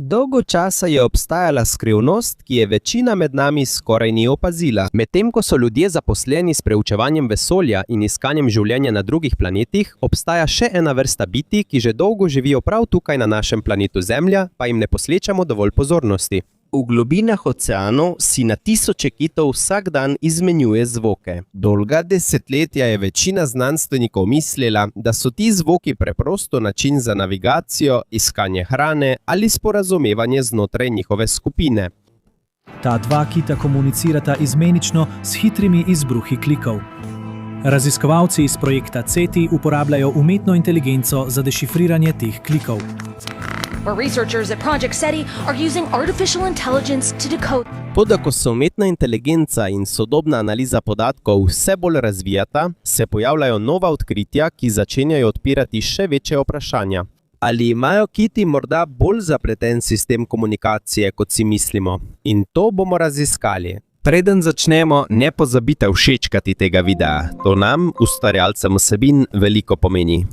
Dolgo časa je obstajala skrivnost, ki je večina med nami skoraj ni opazila. Medtem ko so ljudje zaposleni s preučevanjem vesolja in iskanjem življenja na drugih planetih, obstaja še ena vrsta bitij, ki že dolgo živijo prav tukaj na našem planetu Zemlja, pa jim ne posvečamo dovolj pozornosti. V globinah oceanov si na tisoče kitov vsak dan izmenjuje zvoke. Dolga desetletja je večina znanstvenikov mislila, da so ti zvoki preprosto način za navigacijo, iskanje hrane ali sporazumevanje znotraj njihove skupine. Ta dva kita komunicirata izmenično s hitrimi izbruhi klikov. Raziskovalci iz projekta CETI uporabljajo umetno inteligenco za dešifriranje teh klikov. Where researchers at Project SETI are using artificial intelligence to decode. Toda ko se umetna inteligenca in sodobna analiza podatkov vse bolj razvijata, se pojavljajo nova odkritja, ki začenjajo odpirati še večje vprašanja. Ali imajo kiti morda bolj zapleten sistem komunikacije, kot si mislimo? In to bomo raziskali. Preden začnemo, ne pozabite všečkati tega videa. To nam, ustvarjalcem vsebin, veliko pomeni.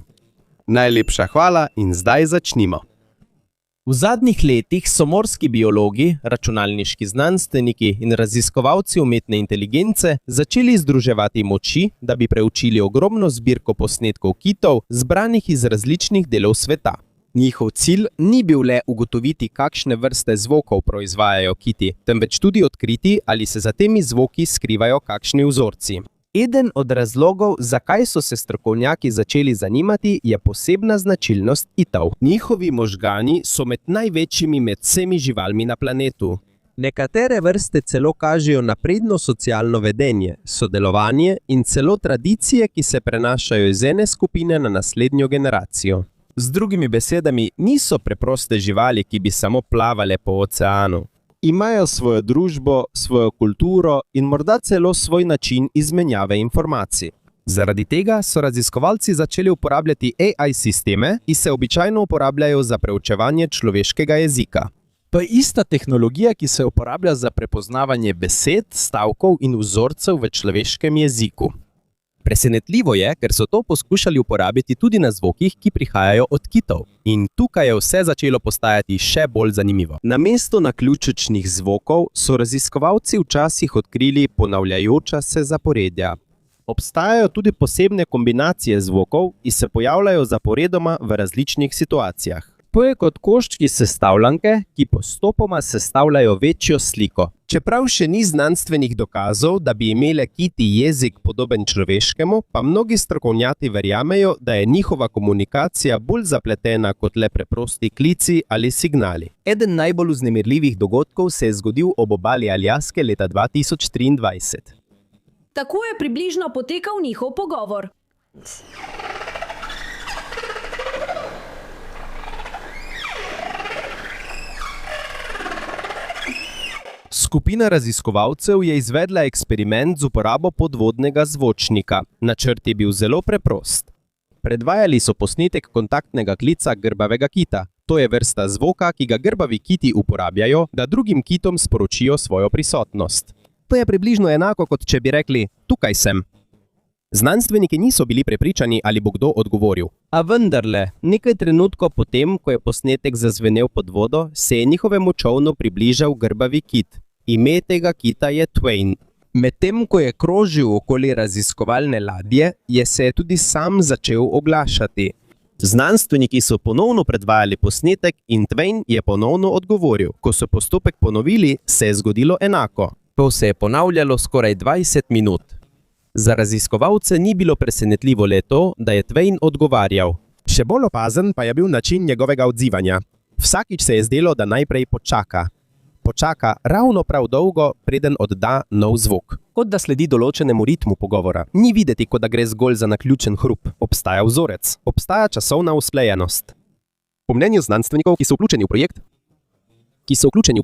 Najlepša hvala in zdaj začnimo. V zadnjih letih so morski biologi, računalniški znanstveniki in raziskovalci umetne inteligence začeli združevati moči, da bi preučili ogromno zbirko posnetkov kitov, zbranih iz različnih delov sveta. Njihov cilj ni bil le ugotoviti, kakšne vrste zvokov proizvajajo kiti, temveč tudi odkriti, ali se za temi zvoki skrivajo kakšni vzorci. Eden od razlogov, zakaj so se strokovnjaki začeli zanimati, je posebna značilnost kitov. Njihovi možgani so med največjimi med vsemi živalmi na planetu. Nekatere vrste celo kažejo napredno socialno vedenje, sodelovanje in celo tradicije, ki se prenašajo iz ene skupine na naslednjo generacijo. Z drugimi besedami, niso preproste živali, ki bi samo plavale po oceanu. Imajo svojo družbo, svojo kulturo in morda celo svoj način izmenjave informacij. Zaradi tega so raziskovalci začeli uporabljati AI sisteme, ki se običajno uporabljajo za preučevanje človeškega jezika. To je ista tehnologija, ki se uporablja za prepoznavanje besed, stavkov in vzorcev v človeškem jeziku. Presenetljivo je, ker so to poskušali uporabiti tudi na zvokih, ki prihajajo od kitov. In tukaj je vse začelo postajati še bolj zanimivo. Namesto naključnih zvokov so raziskovalci včasih odkrili ponavljajoča se zaporedja. Obstajajo tudi posebne kombinacije zvokov, ki se pojavljajo zaporedoma v različnih situacijah. To je kot koščki sestavljanke, ki postopoma sestavljajo večjo sliko. Čeprav še ni znanstvenih dokazov, da bi imele kiti jezik podoben človeškemu, pa mnogi strokovnjaki verjamejo, da je njihova komunikacija bolj zapletena kot le preprosti klici ali signali. Eden najbolj vznemirljivih dogodkov se je zgodil ob obali Aljaske leta 2023. Tako je približno potekal njihov pogovor. Skupina raziskovalcev je izvedla eksperiment z uporabo podvodnega zvočnika. Načrt je bil zelo preprost. Predvajali so posnetek kontaktnega klica grbavega kita. To je vrsta zvoka, ki ga grbavi kiti uporabljajo, da drugim kitom sporočijo svojo prisotnost. To je približno enako, kot če bi rekli, tukaj sem. Znanstveniki niso bili prepričani, ali bo kdo odgovoril. A vendarle, nekaj trenutkov potem, ko je posnetek zazvenel pod vodo, se je njihovemu čolnu približal grbavi kit. Ime tega kita je Twain. Medtem, ko je krožil okoli raziskovalne ladje, se je tudi sam začel oglašati. Znanstveniki so ponovno predvajali posnetek in Twain je ponovno odgovoril. Ko so postopek ponovili, se je zgodilo enako. To se je ponavljalo skoraj 20 minut. Za raziskovalce ni bilo presenetljivo le to, da je Twain odgovarjal. Še bolj opazen pa je bil način njegovega odzivanja. Vsakič se je zdelo, da najprej počaka. Počaka ravno prav dolgo, preden odda nov zvok. Kot da sledi določenemu ritmu pogovora. Ni videti, kot da gre zgolj za naključen hrup. Obstaja vzorec. Obstaja časovna usklajenost. Po mnenju znanstvenikov, ki so vključeni v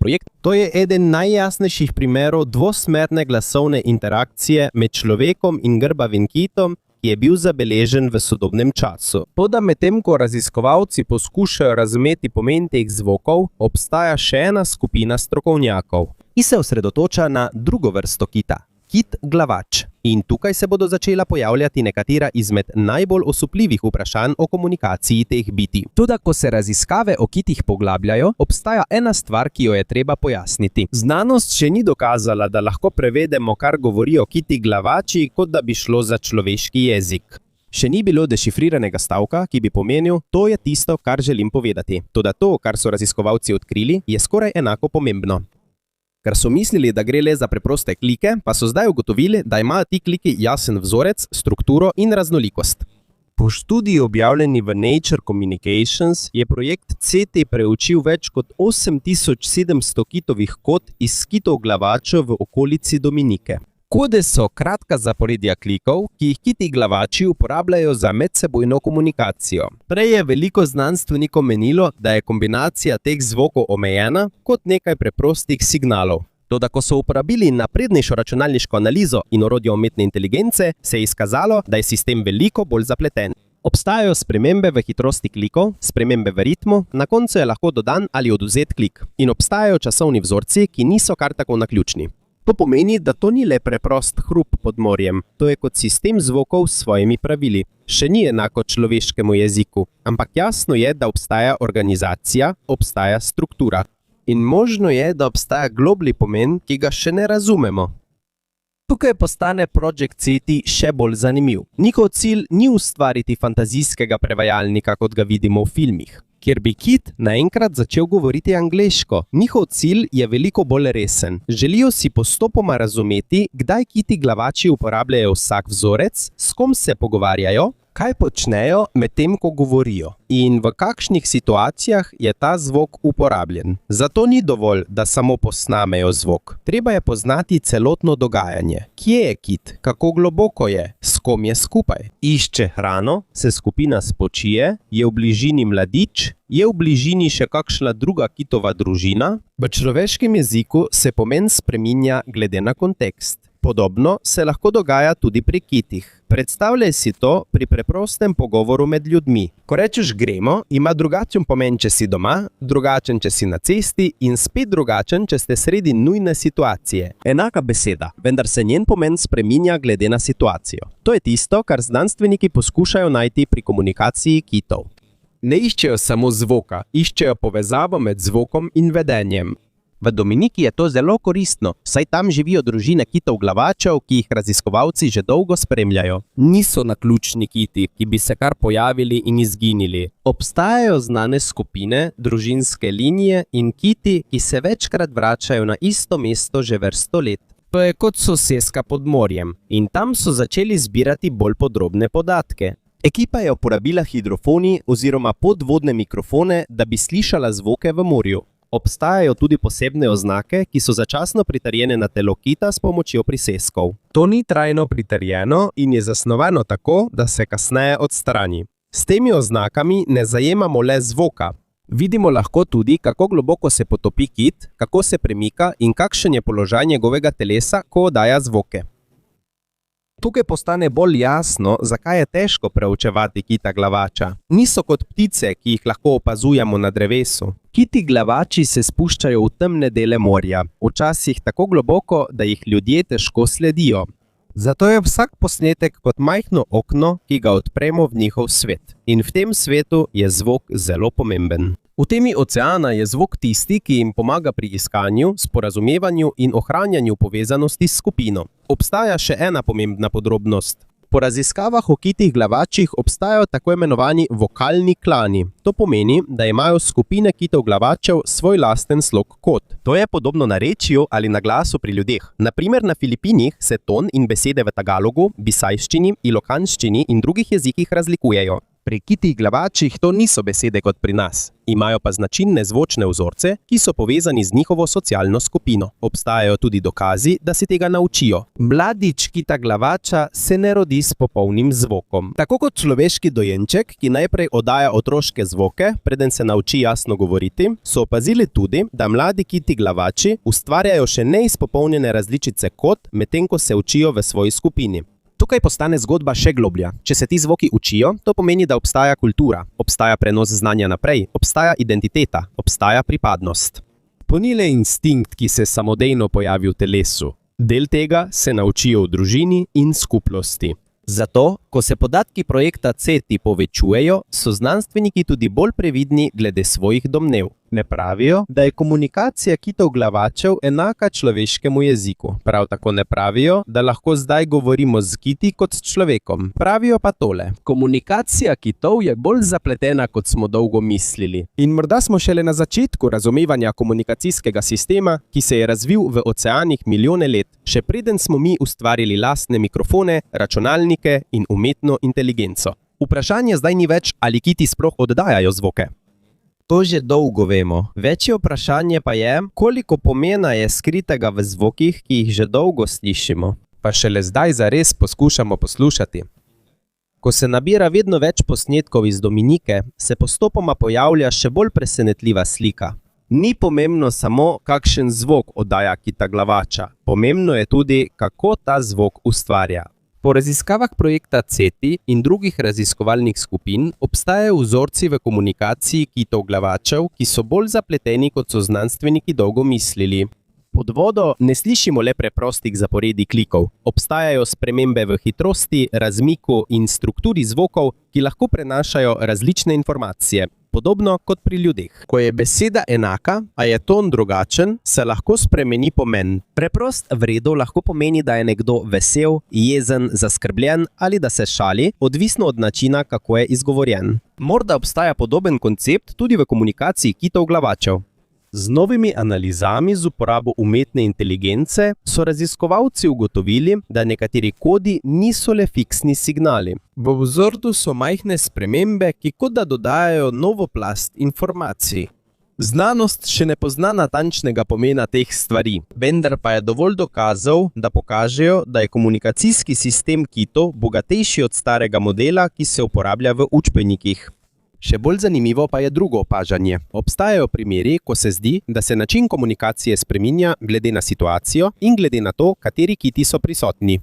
projekt, to je eden najjasnejših primerov dvosmerne glasovne interakcije med človekom in grbavim kitom, ki je bil zabeležen v sodobnem času. Toda medtem, ko raziskovalci poskušajo razumeti pomen teh zvokov, obstaja še ena skupina strokovnjakov, ki se osredotoča na drugo vrsto kita. kit glavač. In tukaj se bodo začela pojavljati nekatera izmed najbolj osupljivih vprašanj o komunikaciji teh bitij. Toda, ko se raziskave o kitih poglabljajo, obstaja ena stvar, ki jo je treba pojasniti. Znanost še ni dokazala, da lahko prevedemo, kar govorijo kiti glavači, kot da bi šlo za človeški jezik. Še ni bilo dešifriranega stavka, ki bi pomenil, to je tisto, kar želim povedati. Toda to, kar so raziskovalci odkrili, je skoraj enako pomembno. Ker so mislili, da gre le za preproste klike, pa so zdaj ugotovili, da imajo ti kliki jasen vzorec, strukturo in raznolikost. Po študiji objavljeni v Nature Communications je projekt CETI preučil več kot 8700 kitovih kod iz kitov glavačev v okolici Dominike. Kode so kratka zaporedja klikov, ki jih kiti glavači uporabljajo za medsebojno komunikacijo. Prej je veliko znanstvenikov menilo, da je kombinacija teh zvokov omejena kot nekaj preprostih signalov. Toda ko so uporabili naprednejšo računalniško analizo in orodje umetne inteligence, se je izkazalo, da je sistem veliko bolj zapleten. Obstajajo spremembe v hitrosti klikov, spremembe v ritmu, na koncu je lahko dodan ali odvzet klik. In obstajajo časovni vzorci, ki niso kar tako naključni. To pomeni, da to ni le preprost hrup pod morjem, to je kot sistem zvokov s svojimi pravili. Še ni enako človeškemu jeziku, ampak jasno je, da obstaja organizacija, obstaja struktura. In možno je, da obstaja globlji pomen, ki ga še ne razumemo. Tukaj postane projekt CETI še bolj zanimiv. Njihov cilj ni ustvariti fantazijskega prevajalnika, kot ga vidimo v filmih. Ker bi kit naenkrat začel govoriti angleško. Njihov cilj je veliko bolj resen. Želijo si postopoma razumeti, kdaj kiti glavači uporabljajo vsak vzorec, s kom se pogovarjajo, kaj počnejo medtem, ko govorijo in v kakšnih situacijah je ta zvok uporabljen. Zato ni dovolj, da samo posnamejo zvok. Treba je poznati celotno dogajanje. Kje je kit? Kako globoko je? S kom je skupaj? Išče hrano? Se skupina spočije? Je v bližini mladič? Je v bližini še kakšna druga kitova družina? V človeškem jeziku se pomen spreminja glede na kontekst. Podobno se lahko dogaja tudi pri kitih. Predstavljaj si to pri preprostem pogovoru med ljudmi. Ko rečeš gremo, ima drugačen pomen, če si doma, drugačen, če si na cesti in spet drugačen, če ste sredi nujne situacije. Enaka beseda, vendar se njen pomen spreminja glede na situacijo. To je tisto, kar znanstveniki poskušajo najti pri komunikaciji kitov. Ne iščejo samo zvoka, iščejo povezavo med zvokom in vedenjem. V Dominiki je to zelo koristno, saj tam živijo družine kitov glavačev, ki jih raziskovalci že dolgo spremljajo. Niso naključni kiti, ki bi se kar pojavili in izginili. Obstajajo znane skupine, družinske linije in kiti, ki se večkrat vračajo na isto mesto že vrsto let. To je kot soseska pod morjem in tam so začeli zbirati bolj podrobne podatke. Ekipa je uporabila hidrofoni oziroma podvodne mikrofone, da bi slišala zvoke v morju. Obstajajo tudi posebne oznake, ki so začasno pritrjene na telo kita s pomočjo priseskov. To ni trajno pritrjeno in je zasnovano tako, da se kasneje odstrani. S temi oznakami ne zajemamo le zvoka. Vidimo lahko tudi, kako globoko se potopi kit, kako se premika in kakšen je položaj njegovega telesa, ko oddaja zvoke. Tukaj postane bolj jasno, zakaj je težko preučevati kita glavača. Niso kot ptice, ki jih lahko opazujemo na drevesu. Kiti glavači se spuščajo v temne dele morja, včasih tako globoko, da jih ljudje težko sledijo. Zato je vsak posnetek kot majhno okno, ki ga odpremo v njihov svet. In v tem svetu je zvok zelo pomemben. V temi oceana je zvok tisti, ki jim pomaga pri iskanju, sporazumevanju in ohranjanju povezanosti s skupino. Obstaja še ena pomembna podrobnost. Po raziskavah o kitih glavačih obstajajo tako imenovani vokalni klani. To pomeni, da imajo skupine kitov glavačev svoj lasten slog kod. To je podobno narečju ali na glasu pri ljudeh. Na primer na Filipinih se ton in besede v tagalogu, bisajščini, ilokanščini in drugih jezikih razlikujejo. Pri kitih glavačih to niso besede kot pri nas. Imajo pa značilne zvočne vzorce, ki so povezani z njihovo socialno skupino. Obstajajo tudi dokazi, da se tega naučijo. Mladič kita glavača se ne rodi s popolnim zvokom. Tako kot človeški dojenček, ki najprej oddaja otroške zvoke, preden se nauči jasno govoriti, so opazili tudi, da mladi kiti glavači ustvarjajo še neizpopolnjene različice kod, medtem ko se učijo v svoji skupini. Tukaj postane zgodba še globlja. Če se ti zvoki učijo, to pomeni, da obstaja kultura, obstaja prenos znanja naprej, obstaja identiteta, obstaja pripadnost. To ni le instinkt, ki se samodejno pojavi v telesu. Del tega se naučijo v družini in skupnosti. Zato, ko se podatki projekta CETI povečujejo, so znanstveniki tudi bolj previdni glede svojih domnev. Ne pravijo, da je komunikacija kitov glavačev enaka človeškemu jeziku. Prav tako ne pravijo, da lahko zdaj govorimo z kiti kot s človekom. Pravijo pa tole: komunikacija kitov je bolj zapletena, kot smo dolgo mislili. In morda smo šele na začetku razumevanja komunikacijskega sistema, ki se je razvil v oceanih milijone let, še preden smo mi ustvarili lastne mikrofone, računalnike in umetno inteligenco. Vprašanje zdaj ni več, ali kiti sploh oddajajo zvoke. To že dolgo vemo. Večje vprašanje pa je, koliko pomena je skritega v zvokih, ki jih že dolgo slišimo. Pa šele zdaj zares poskušamo poslušati. Ko se nabira vedno več posnetkov iz Dominike, se postopoma pojavlja še bolj presenetljiva slika. Ni pomembno samo, kakšen zvok oddaja kita glavača. Pomembno je tudi, kako ta zvok ustvarja. Po raziskavah projekta CETI in drugih raziskovalnih skupin obstajajo vzorci v komunikaciji kitov glavačev, ki so bolj zapleteni, kot so znanstveniki dolgo mislili. Pod vodo ne slišimo le preprostih zaporedij klikov. Obstajajo spremembe v hitrosti, razmiku in strukturi zvokov, ki lahko prenašajo različne informacije. Podobno kot pri ljudeh. Ko je beseda enaka, a je ton drugačen, se lahko spremeni pomen. Preprost v redu lahko pomeni, da je nekdo vesel, jezen, zaskrbljen ali da se šali, odvisno od načina, kako je izgovorjen. Morda obstaja podoben koncept tudi v komunikaciji kitov glavačev. Z novimi analizami z uporabo umetne inteligence so raziskovalci ugotovili, da nekateri kodi niso le fiksni signali. V vzorcu so majhne spremembe, ki kot da dodajajo novo plast informacij. Znanost še ne pozna natančnega pomena teh stvari, vendar pa je dovolj dokazov, da pokažejo, da je komunikacijski sistem kitov bogatejši od starega modela, ki se uporablja v učbenikih. Še bolj zanimivo pa je drugo opažanje. Obstajajo primeri, ko se zdi, da se način komunikacije spreminja glede na situacijo in glede na to, kateri kiti so prisotni.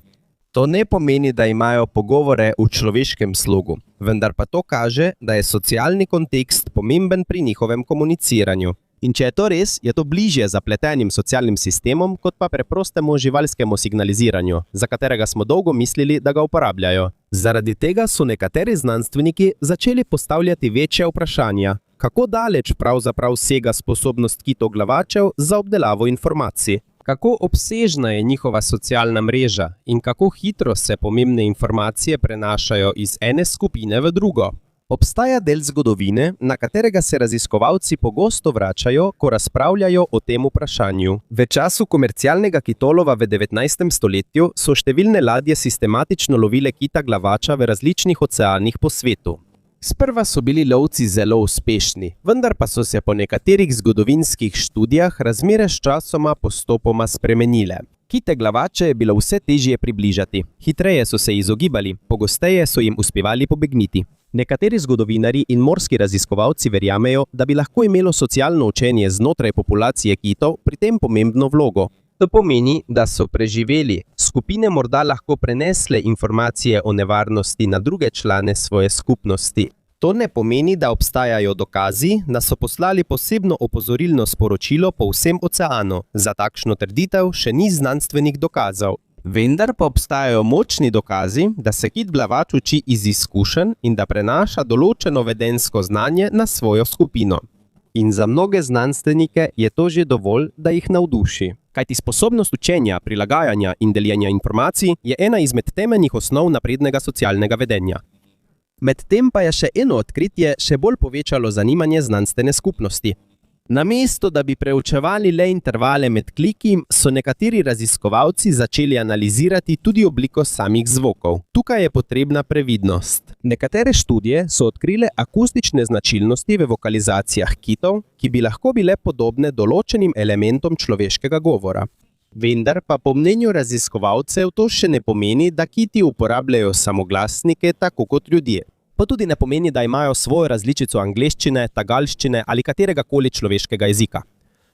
To ne pomeni, da imajo pogovore v človeškem slogu, vendar pa to kaže, da je socialni kontekst pomemben pri njihovem komuniciranju. In če je to res, je to bližje zapletenim socialnim sistemom, kot pa preprostemu živalskemu signaliziranju, za katerega smo dolgo mislili, da ga uporabljajo. Zaradi tega so nekateri znanstveniki začeli postavljati večja vprašanja. Kako daleč pravzaprav sega sposobnost kitov glavačev za obdelavo informacij? Kako obsežna je njihova socialna mreža in kako hitro se pomembne informacije prenašajo iz ene skupine v drugo? Obstaja del zgodovine, na katerega se raziskovalci pogosto vračajo, ko razpravljajo o tem vprašanju. V času komercialnega kitolova v 19. stoletju so številne ladje sistematično lovile kita glavača v različnih oceanih po svetu. Sprva so bili lovci zelo uspešni, vendar pa so se po nekaterih zgodovinskih študijah razmere sčasoma postopoma spremenile. Kite glavače je bilo vse težje približati. Hitreje so se izogibali, pogosteje so jim uspevali pobegniti. Nekateri zgodovinarji in morski raziskovalci verjamejo, da bi lahko imelo socialno učenje znotraj populacije kitov pri tem pomembno vlogo. To pomeni, da so preživeli. Skupine morda lahko prenesle informacije o nevarnosti na druge člane svoje skupnosti. To ne pomeni, da obstajajo dokazi, da so poslali posebno opozorilno sporočilo po vsem oceanu. Za takšno trditev še ni znanstvenih dokazov. Vendar pa obstajajo močni dokazi, da se kit glavač uči iz izkušenj in da prenaša določeno vedenjsko znanje na svojo skupino. In za mnoge znanstvenike je to že dovolj, da jih navduši. Kajti sposobnost učenja, prilagajanja in deljenja informacij je ena izmed temeljnih osnov naprednega socialnega vedenja. Medtem pa je še eno odkritje še bolj povečalo zanimanje znanstvene skupnosti. Namesto, da bi preučevali le intervale med kliki, so nekateri raziskovalci začeli analizirati tudi obliko samih zvokov. Tukaj je potrebna previdnost. Nekatere študije so odkrile akustične značilnosti v vokalizacijah kitov, ki bi lahko bile podobne določenim elementom človeškega govora. Vendar pa po mnenju raziskovalcev to še ne pomeni, da kiti uporabljajo samoglasnike tako kot ljudje. Pa tudi ne pomeni, da imajo svojo različico angleščine, tagalščine ali katerega koli človeškega jezika.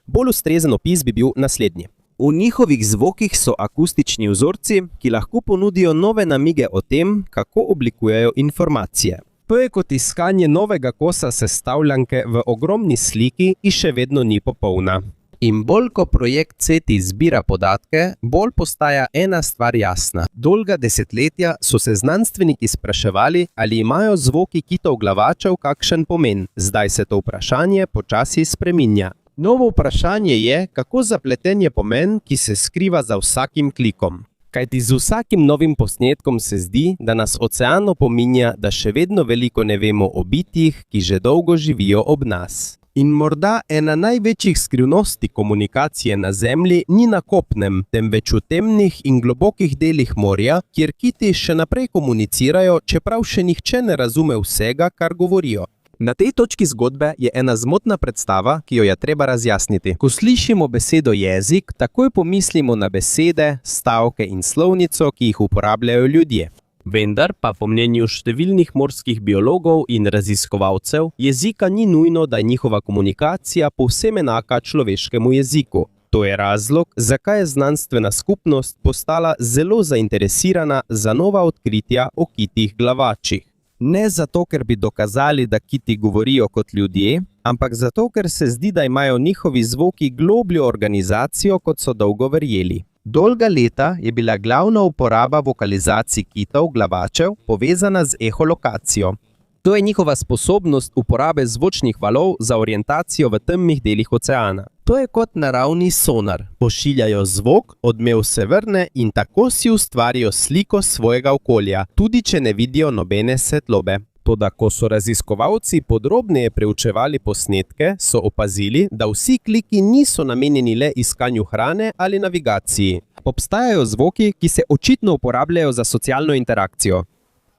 Bolj ustrezen opis bi bil naslednji. V njihovih zvokih so akustični vzorci, ki lahko ponudijo nove namige o tem, kako oblikujejo informacije. To je kot iskanje novega kosa sestavljanke v ogromni sliki, ki še vedno ni popolna. In bolj ko projekt CETI zbira podatke, bolj postaja ena stvar jasna. Dolga desetletja so se znanstveniki spraševali, ali imajo zvoki kitov glavačev kakšen pomen. Zdaj se to vprašanje počasi spreminja. Novo vprašanje je, kako zapleten je pomen, ki se skriva za vsakim klikom. Kajti z vsakim novim posnetkom se zdi, da nas ocean opominja, da še vedno veliko ne vemo o bitjih, ki že dolgo živijo ob nas. In morda ena največjih skrivnosti komunikacije na Zemlji ni na kopnem, temveč v temnih in globokih delih morja, kjer kiti še naprej komunicirajo, čeprav še nihče ne razume vsega, kar govorijo. Na tej točki zgodbe je ena zmotna predstava, ki jo je treba razjasniti. Ko slišimo besedo jezik, takoj pomislimo na besede, stavke in slovnico, ki jih uporabljajo ljudje. Vendar pa po mnenju številnih morskih biologov in raziskovalcev, jezika ni nujno, da je njihova komunikacija povsem enaka človeškemu jeziku. To je razlog, zakaj je znanstvena skupnost postala zelo zainteresirana za nova odkritja o kitih glavačih. Ne zato, ker bi dokazali, da kiti govorijo kot ljudje, ampak zato, ker se zdi, da imajo njihovi zvoki globljo organizacijo, kot so dolgo verjeli. Dolga leta je bila glavna uporaba vokalizacij kitov glavačev povezana z eholokacijo. To je njihova sposobnost uporabe zvočnih valov za orientacijo v temnih delih oceana. To je kot naravni sonar. Pošiljajo zvok, odmev se vrne in tako si ustvarijo sliko svojega okolja, tudi če ne vidijo nobene svetlobe. Toda ko so raziskovalci podrobneje preučevali posnetke, so opazili, da vsi kliki niso namenjeni le iskanju hrane ali navigaciji. Obstajajo zvoki, ki se očitno uporabljajo za socialno interakcijo.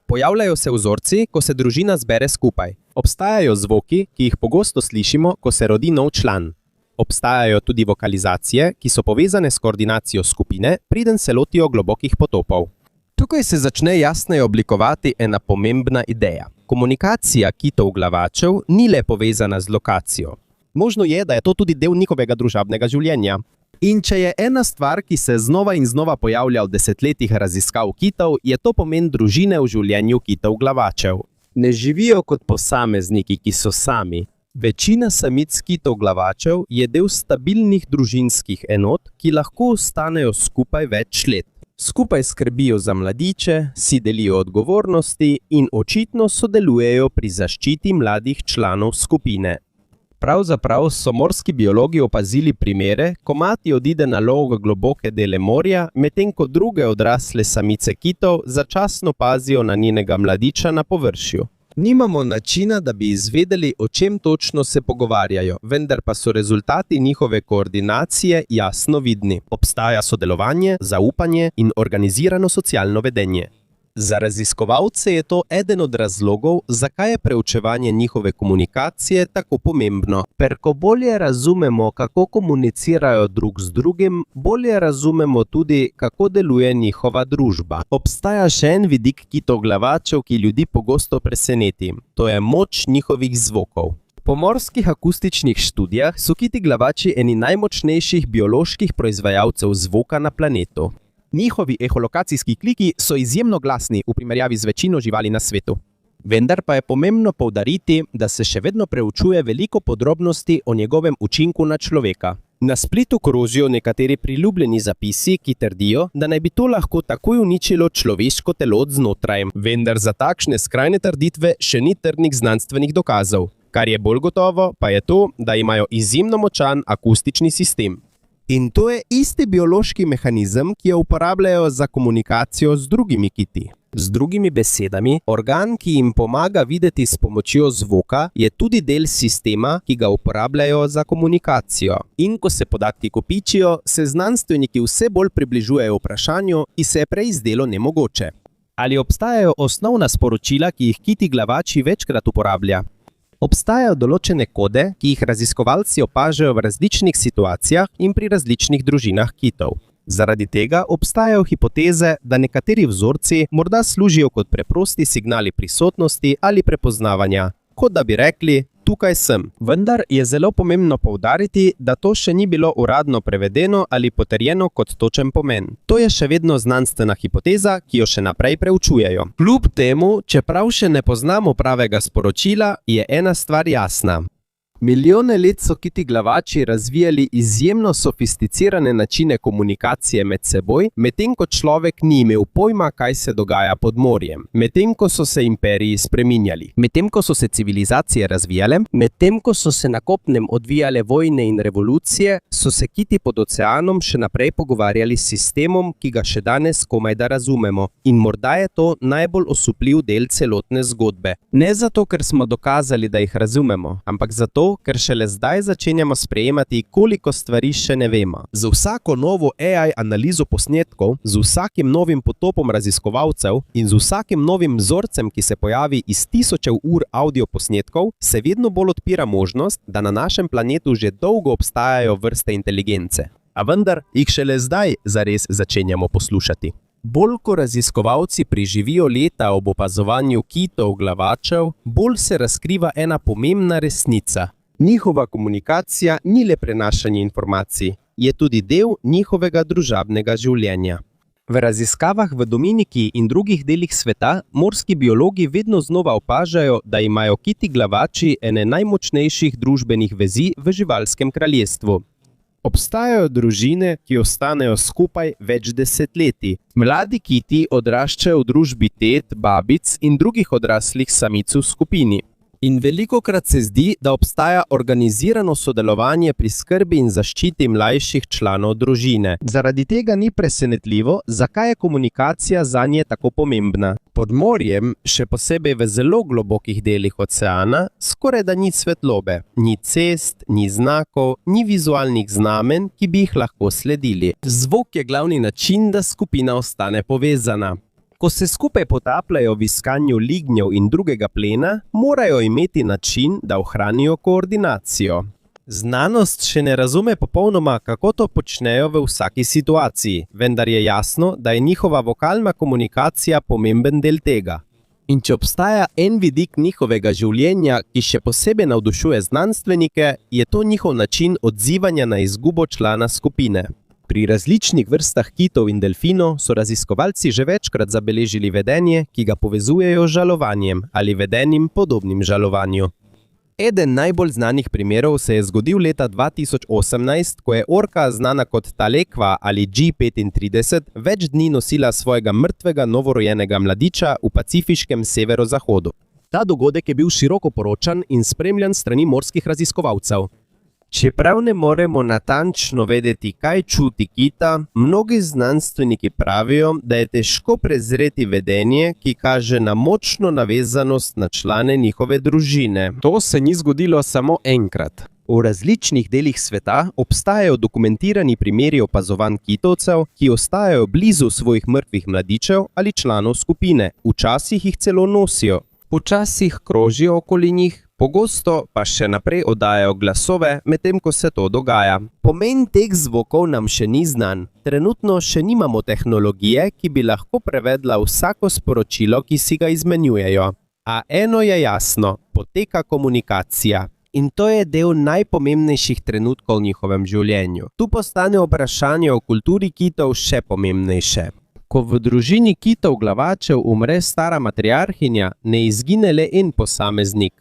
Pojavljajo se vzorci, ko se družina zbere skupaj. Obstajajo zvoki, ki jih pogosto slišimo, ko se rodi nov član. Obstajajo tudi vokalizacije, ki so povezane s koordinacijo skupine, preden se lotijo globokih potopov. Tukaj se začne jasneje oblikovati ena pomembna ideja. Komunikacija kitov glavačev ni le povezana z lokacijo. Možno je, da je to tudi del njihovega družabnega življenja. In če je ena stvar, ki se znova in znova pojavlja v desetletjih raziskav kitov, je to pomen družine v življenju kitov glavačev. Ne živijo kot posamezniki, ki so sami. Večina samic kitov glavačev je del stabilnih družinskih enot, ki lahko ostanejo skupaj več let. Skupaj skrbijo za mladiče, si delijo odgovornosti in očitno sodelujejo pri zaščiti mladih članov skupine. Pravzaprav so morski biologi opazili primere, ko mati odide na lov v globoke dele morja, medtem ko druge odrasle samice kitov začasno pazijo na njenega mladiča na površju. Nimamo načina, da bi izvedeli, o čem točno se pogovarjajo, vendar pa so rezultati njihove koordinacije jasno vidni. Obstaja sodelovanje, zaupanje in organizirano socialno vedenje. Za raziskovalce je to eden od razlogov, zakaj je preučevanje njihove komunikacije tako pomembno. Ker ko bolje razumemo, kako komunicirajo drug z drugim, bolje razumemo tudi, kako deluje njihova družba. Obstaja še en vidik kitov glavačev, ki ljudi pogosto preseneti. To je moč njihovih zvokov. Po morskih akustičnih študijah so kiti glavači eni najmočnejših bioloških proizvajalcev zvoka na planetu. Njihovi eholokacijski kliki so izjemno glasni v primerjavi z večino živali na svetu. Vendar pa je pomembno poudariti, da se še vedno preučuje veliko podrobnosti o njegovem učinku na človeka. Na spletu krožijo nekateri priljubljeni zapisi, ki trdijo, da naj bi to lahko takoj uničilo človeško telo od znotraj. Vendar za takšne skrajne trditve še ni trdnih znanstvenih dokazov. Kar je bolj gotovo, pa je to, da imajo izjemno močan akustični sistem. In to je isti biološki mehanizem, ki jo uporabljajo za komunikacijo z drugimi kiti. Z drugimi besedami, organ, ki jim pomaga videti s pomočjo zvoka, je tudi del sistema, ki ga uporabljajo za komunikacijo. In ko se podatki kopičijo, se znanstveniki vse bolj približujejo vprašanju, ki se je prej zdelo nemogoče. Ali obstajajo osnovna sporočila, ki jih kiti glavači večkrat uporablja? Obstajajo določene kode, ki jih raziskovalci opažajo v različnih situacijah in pri različnih družinah kitov. Zaradi tega obstajajo hipoteze, da nekateri vzorci morda služijo kot preprosti signali prisotnosti ali prepoznavanja, kot da bi rekli, tukaj sem. Vendar je zelo pomembno poudariti, da to še ni bilo uradno prevedeno ali potrjeno kot točen pomen. To je še vedno znanstvena hipoteza, ki jo še naprej preučujejo. Kljub temu, čeprav še ne poznamo pravega sporočila, je ena stvar jasna. Milijone let so kiti glavači razvijali izjemno sofisticirane načine komunikacije med seboj, medtem ko človek ni imel pojma, kaj se dogaja pod morjem. Medtem ko so se imperiji spreminjali. Medtem ko so se civilizacije razvijale, medtem ko so se na kopnem odvijale vojne in revolucije, so se kiti pod oceanom še naprej pogovarjali s sistemom, ki ga še danes komaj da razumemo. In morda je to najbolj osupljiv del celotne zgodbe. Ne zato, ker smo dokazali, da jih razumemo, ampak zato, ker šele zdaj začenjamo sprejemati, koliko stvari še ne vemo. Z vsako novo AI analizo posnetkov, z vsakim novim potopom raziskovalcev in z vsakim novim vzorcem, ki se pojavi iz tisočev ur audioposnetkov, se vedno bolj odpira možnost, da na našem planetu že dolgo obstajajo vrste inteligence. A vendar jih šele zdaj zares začenjamo poslušati. Bolj ko raziskovalci preživijo leta ob opazovanju kitov glavačev, bolj se razkriva ena pomembna resnica. Njihova komunikacija ni le prenašanje informacij, je tudi del njihovega družabnega življenja. V raziskavah v Dominiki in drugih delih sveta morski biologi vedno znova opažajo, da imajo kiti glavači ene najmočnejših družbenih vezi v živalskem kraljestvu. Obstajajo družine, ki ostanejo skupaj več desetletij. Mladi kiti odraščajo v družbi tet, babic in drugih odraslih samic v skupini. In velikokrat se zdi, da obstaja organizirano sodelovanje pri skrbi in zaščiti mlajših članov družine. Zaradi tega ni presenetljivo, zakaj je komunikacija zanje tako pomembna. Pod morjem, še posebej v zelo globokih delih oceana, skoraj da ni svetlobe, ni cest, ni znakov, ni vizualnih znamen, ki bi jih lahko sledili. Zvok je glavni način, da skupina ostane povezana. Ko se skupaj potapljajo v iskanju lignjev in drugega plena, morajo imeti način, da ohranijo koordinacijo. Znanost še ne razume popolnoma, kako to počnejo v vsaki situaciji, vendar je jasno, da je njihova vokalna komunikacija pomemben del tega. In če obstaja en vidik njihovega življenja, ki še posebej navdušuje znanstvenike, je to njihov način odzivanja na izgubo člana skupine. Pri različnih vrstah kitov in delfinov so raziskovalci že večkrat zabeležili vedenje, ki ga povezujejo z žalovanjem ali vedenjem podobnim žalovanju. Eden najbolj znanih primerov se je zgodil leta 2018, ko je orka, znana kot Talekva ali G35, več dni nosila svojega mrtvega novorojenega mladiča v pacifiškem severozahodu. Ta dogodek je bil široko poročan in spremljan s strani morskih raziskovalcev. Čeprav ne moremo natančno vedeti, kaj čuti kita, mnogi znanstveniki pravijo, da je težko prezreti vedenje, ki kaže na močno navezanost na člane njihove družine. To se ni zgodilo samo enkrat. V različnih delih sveta obstajajo dokumentirani primeri opazovanj kitovcev, ki ostajajo blizu svojih mrtvih mladičev ali članov skupine, včasih jih celo nosijo. Včasih krožijo okoli njih, pogosto pa še naprej oddajajo glasove, medtem ko se to dogaja. Pomen teh zvokov nam še ni znan. Trenutno še nimamo tehnologije, ki bi lahko prevedla vsako sporočilo, ki si ga izmenjujejo. A eno je jasno, poteka komunikacija. In to je del najpomembnejših trenutkov v njihovem življenju. Tu postane vprašanje o kulturi kitov še pomembnejše. Ko v družini kitov glavačev umre stara matriarhinja, ne izgine le en posameznik.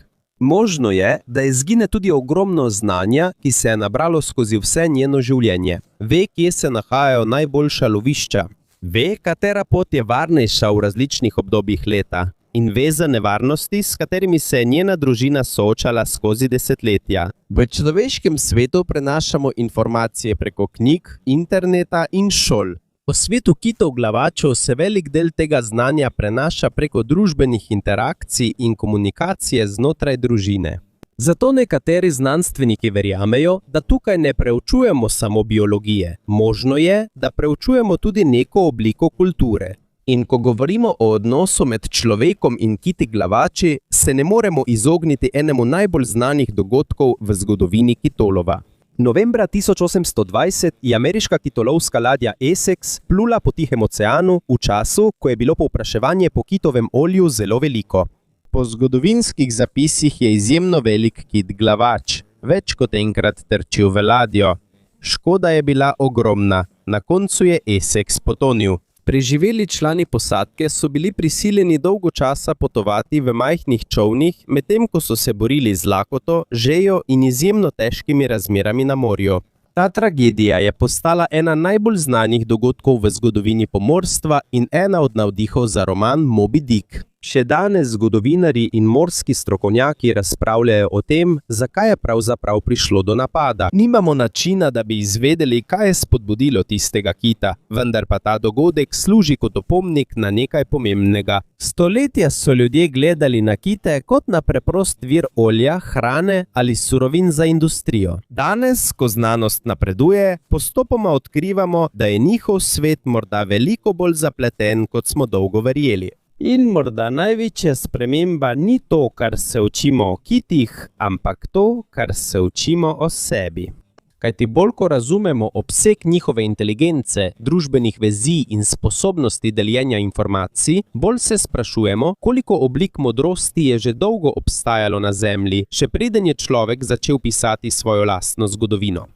Možno je, da izgine tudi ogromno znanja, ki se je nabralo skozi vse njeno življenje. Ve, kje se nahajajo najboljša lovišča. Ve, katera pot je varnejša v različnih obdobjih leta. In ve za nevarnosti, s katerimi se je njena družina soočala skozi desetletja. V človeškem svetu prenašamo informacije preko knjig, interneta in šol. V svetu kitov glavačev se velik del tega znanja prenaša preko družbenih interakcij in komunikacije znotraj družine. Zato nekateri znanstveniki verjamejo, da tukaj ne preučujemo samo biologije. Možno je, da preučujemo tudi neko obliko kulture. In ko govorimo o odnosu med človekom in kiti glavači, se ne moremo izogniti enemu najbolj znanih dogodkov v zgodovini kitolova. Novembra 1820 je ameriška kitolovska ladja Essex plula po Tihem oceanu v času, ko je bilo povpraševanje po kitovem olju zelo veliko. Po zgodovinskih zapisih je izjemno velik kit glavač, več kot enkrat trčil v ladjo. Škoda je bila ogromna, na koncu je Essex potonil. Preživeli člani posadke so bili prisiljeni dolgo časa potovati v majhnih čolnih, medtem ko so se borili z lakoto, žejo in izjemno težkimi razmerami na morju. Ta tragedija je postala ena najbolj znanih dogodkov v zgodovini pomorstva in ena od navdihov za roman Moby Dick. Še danes zgodovinarji in morski strokovnjaki razpravljajo o tem, zakaj je pravzaprav prišlo do napada. Nimamo načina, da bi izvedeli, kaj je spodbudilo tistega kita, vendar pa ta dogodek služi kot opomnik na nekaj pomembnega. Stoletja so ljudje gledali na kite kot na preprost vir olja, hrane ali surovin za industrijo. Danes, ko znanost napreduje, postopoma odkrivamo, da je njihov svet morda veliko bolj zapleten, kot smo dolgo verjeli. In morda največja sprememba ni to, kar se učimo o kitih, ampak to, kar se učimo o sebi. Kajti bolj ko razumemo obseg njihove inteligence, družbenih vezi in sposobnosti deljenja informacij, bolj se sprašujemo, koliko oblik modrosti je že dolgo obstajalo na Zemlji, še preden je človek začel pisati svojo lastno zgodovino.